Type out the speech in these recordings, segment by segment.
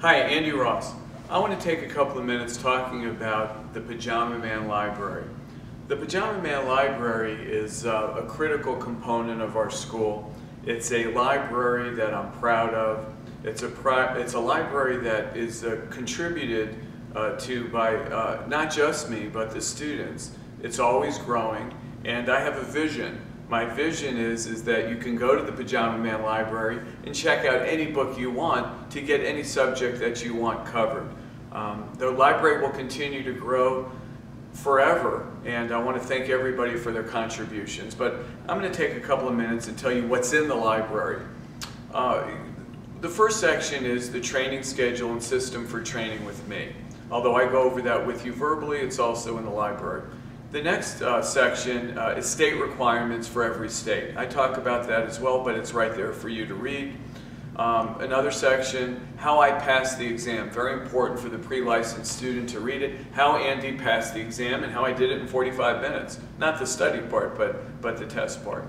Hi, Andy Ross. I want to take a couple of minutes talking about the Pajama Man Library. The Pajama Man Library is a critical component of our school. It's a library that I'm proud of. It's a library that is contributed to by not just me, but the students. It's always growing, and I have a vision. My vision is that you can go to the Pajama Man Library and check out any book you want to get any subject that you want covered. The library will continue to grow forever, and I want to thank everybody for their contributions. But I'm going to take a couple of minutes and tell you what's in the library. The first section is the training schedule and system for training with me. Although I go over that with you verbally, it's also in the library. The next section is state requirements for every state. I talk about that as well, but it's right there for you to read. Another section, how I passed the exam. Very important for the pre-licensed student to read it. How Andy passed the exam and how I did it in 45 minutes. Not the study part, but the test part.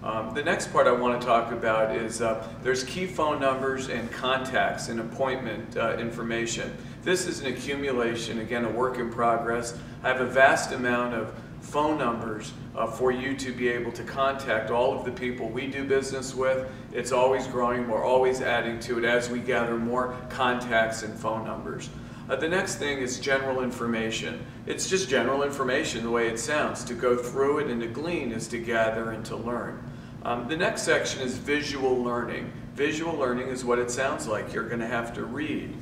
The next part I want to talk about is there's key phone numbers and contacts and appointment information. This is an accumulation, again, a work in progress. I have a vast amount of phone numbers for you to be able to contact all of the people we do business with. It's always growing. We're always adding to it as we gather more contacts and phone numbers. The next thing is general information. It's just general information the way it sounds. To go through it and to glean is to gather and to learn. The next section is visual learning. Visual learning is what it sounds like. You're going to have to read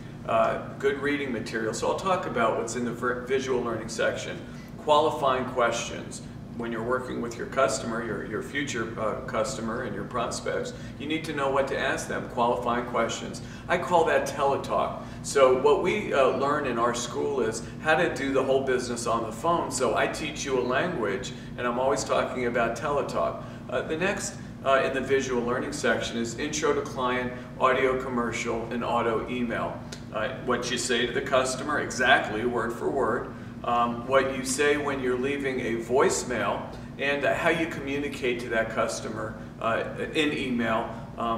good reading material. So I'll talk about what's in the visual learning section. Qualifying questions. When you're working with your customer, your future customer and your prospects, you need to know what to ask them, qualifying questions. I call that teletalk. So what we learn in our school is how to do the whole business on the phone. So I teach you a language, and I'm always talking about teletalk. The next in the visual learning section is intro to client, audio commercial, and auto email. What you say to the customer, exactly, word for word. What you say when you're leaving a voicemail, and how you communicate to that customer in email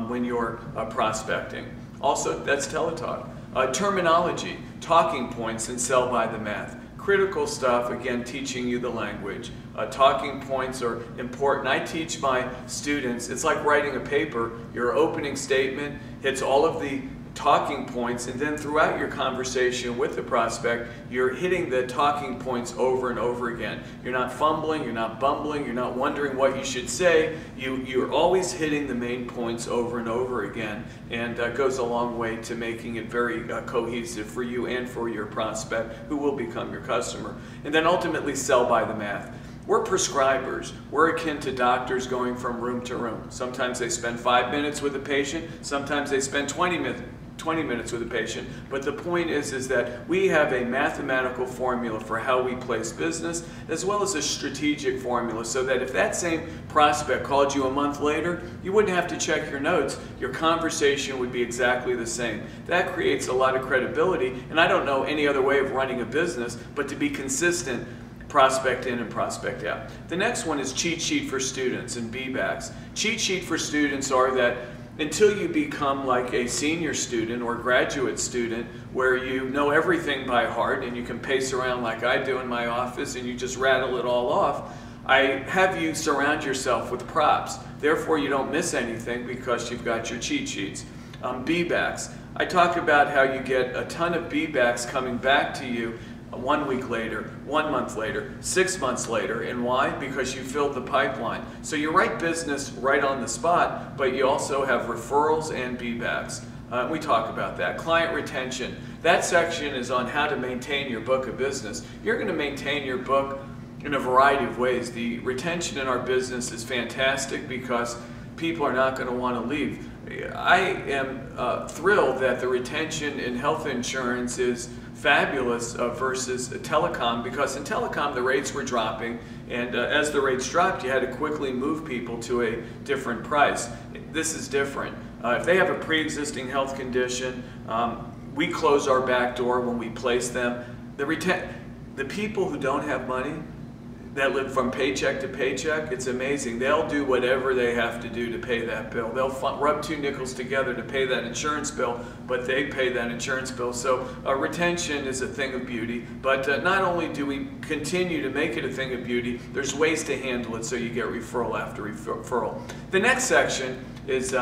when you're prospecting. Also, that's teletalk. Terminology, talking points, and sell by the math. Critical stuff, again, teaching you the language. Talking points are important. I teach my students, it's like writing a paper. Your opening statement hits all of the talking points, and then throughout your conversation with the prospect, you're hitting the talking points over and over again. You're not fumbling, you're not bumbling, you're not wondering what you should say. You're always hitting the main points over and over again, and goes a long way to making it very cohesive for you and for your prospect, who will become your customer. And then ultimately sell by the math. We're prescribers. We're akin to doctors going from room to room. Sometimes they spend 5 minutes with a patient, sometimes they spend 20 minutes with a patient, but the point is that we have a mathematical formula for how we place business, as well as a strategic formula, so that if that same prospect called you a month later, you wouldn't have to check your notes. Your conversation would be exactly the same. That creates a lot of credibility, and I don't know any other way of running a business but to be consistent. Prospect in and prospect out. The next one is cheat sheet for students and B-backs. Cheat sheet for students are that until you become like a senior student or graduate student where you know everything by heart and you can pace around like I do in my office and you just rattle it all off, I have you surround yourself with props. Therefore you don't miss anything because you've got your cheat sheets. B-backs. I talk about how you get a ton of B-backs coming back to you 1 week later, 1 month later, 6 months later. And why? Because you filled the pipeline. So you write business right on the spot, but you also have referrals and B-backs. We talk about that. Client retention. That section is on how to maintain your book of business. You're going to maintain your book in a variety of ways. The retention in our business is fantastic because people are not going to want to leave. I am thrilled that the retention in health insurance is fabulous versus telecom, because in telecom the rates were dropping, and as the rates dropped you had to quickly move people to a different price. This is different. If they have a pre-existing health condition, we close our back door when we place them. The people who don't have money, that live from paycheck to paycheck. It's amazing. They'll do whatever they have to do to pay that bill. They'll rub two nickels together to pay that insurance bill, but they pay that insurance bill. So retention is a thing of beauty, but not only do we continue to make it a thing of beauty, there's ways to handle it so you get referral after referral. The next section is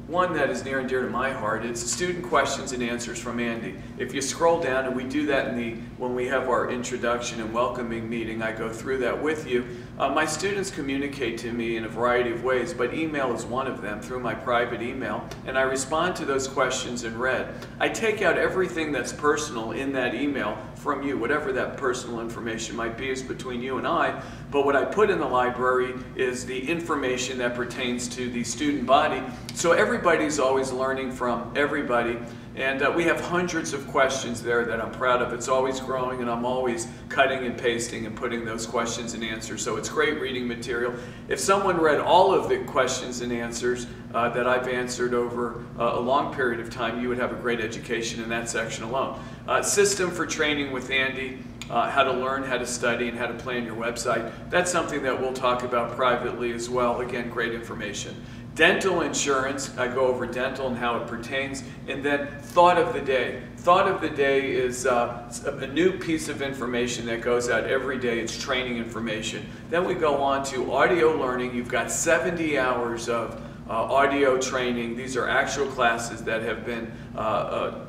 one that is near and dear to my heart. It's student questions and answers from Andy. If you scroll down, and we do that when we have our introduction and welcoming meeting, I go through that with you. My students communicate to me in a variety of ways, but email is one of them, through my private email, and I respond to those questions in red. I take out everything that's personal in that email from you, whatever that personal information might be is between you and I, but what I put in the library is the information that pertains to the student body, so everybody's always learning from everybody. And we have hundreds of questions there that I'm proud of. It's always growing, and I'm always cutting and pasting and putting those questions and answers. So it's great reading material. If someone read all of the questions and answers that I've answered over a long period of time, you would have a great education in that section alone. System for training with Andy. How to learn, how to study, and how to plan your website. That's something that we'll talk about privately as well. Again, great information. Dental insurance, I go over dental and how it pertains. And then thought of the day. Thought of the day is a new piece of information that goes out every day. It's training information. Then we go on to audio learning. You've got 70 hours of audio training. These are actual classes that have been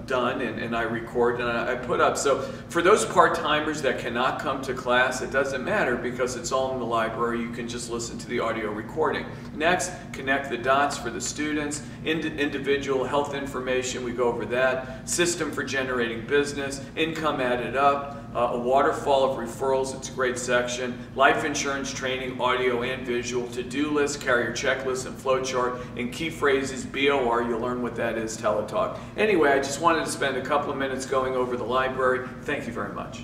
done, and I record and I put up. So for those part-timers that cannot come to class, it doesn't matter because it's all in the library. You can just listen to the audio recording. Next, connect the dots for the students. Individual health information, we go over that. System for generating business. Income added up. A waterfall of referrals, it's a great section. Life insurance training, audio and visual. To-do list, carrier checklist, and flowchart. And key phrases, BOR, you'll learn what that is, teletalk. Anyway, I just wanted to spend a couple of minutes going over the library. Thank you very much.